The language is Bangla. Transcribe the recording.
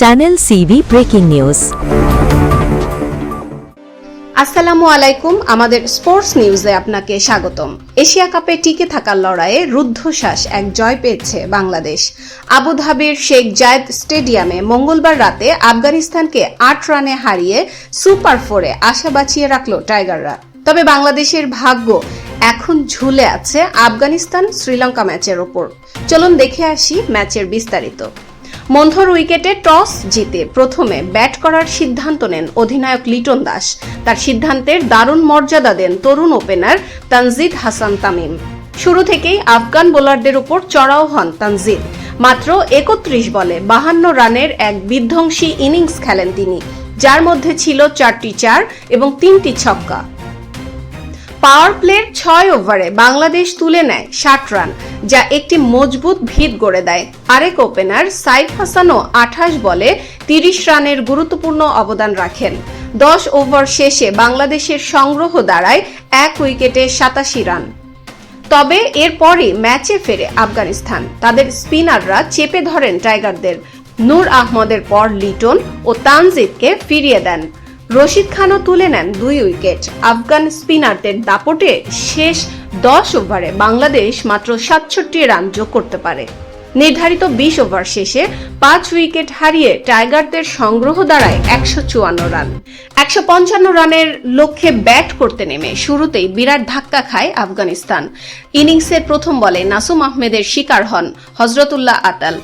Channel CB breaking news. আসসালামু আলাইকুম, আমাদের স্পোর্টস নিউজে আপনাকে স্বাগতম। এশিয়া কাপে টিকে থাকার লড়াইয়ে রুদ্ধশ্বাস এক জয় পেয়েছে বাংলাদেশ। আবুধাবির শেখ জায়েদ স্টেডিয়ামে মঙ্গলবার রাতে আফগানিস্তানকে ৮ রানে হারিয়ে সুপার 4-এ আশা বাঁচিয়ে রাখল টাইগাররা। তবে বাংলাদেশের ভাগ্য এখন ঝুলে আছে আফগানিস্তান শ্রীলঙ্কা ম্যাচের ওপর। চলুন দেখে আসি ম্যাচের বিস্তারিত। মন্থর উইকেটে টস জিতে প্রথমে ব্যাট করার সিদ্ধান্ত নেন অধিনায়ক লিটন দাস। তার সিদ্ধান্তের দারুণ মর্যাদা দেন তরুণ ওপেনার তানজিদ হাসান তামিম। শুরু থেকেই আফগান বোলারদের উপর চড়াও হন তানজিদ। মাত্র ৩১ বলে ৫২ রানের এক বিধ্বংসী ইনিংস খেলেন তিনি, যার মধ্যে ছিল ৪টি ৪ এবং ৩টি ছক্কা। পাওয়ার প্লের ৬ ওভারে বাংলাদেশ তুলে নেয় ৬০ রান, যা একটি মজবুত ভিত গড়ে দেয়। আরেক ওপেনার সাইফ হাসানও ২৮ বলে ৩০ রানের গুরুত্বপূর্ণ অবদান রাখেন। ১০ ওভার শেষে বাংলাদেশের সংগ্রহ দাঁড়ায় ১ উইকেটে ৮৭ রান। তবে এরপরই ম্যাচে ফেরে আফগানিস্তান। তাদের স্পিনাররা চেপে ধরেন টাইগারদের। নূর আহমদের পর লিটন ও তানজিদকে ফিরিয়ে দেন। রশিদ খানও তুলে নেন ২ উইকেট। আফগান স্পিনারদের দাপটে শেষ ১০ ওভারে বাংলাদেশ মাত্র ৬৭ রান যোগ করতে পারে। নির্ধারিত ২০ ওভার শেষে ৫ উইকেট হারিয়ে টাইগারদের সংগ্রহ দাঁড়ায় ১৫৪ রান। ১৫৫ রানের লক্ষ্যে ব্যাট করতে নেমে শুরুতেই বিরাট ধাক্কা খায় আফগানিস্তান। ইনিংসের প্রথম বলে নাসুম আহমেদের শিকার হন হযরতুল্লাহ আতাল।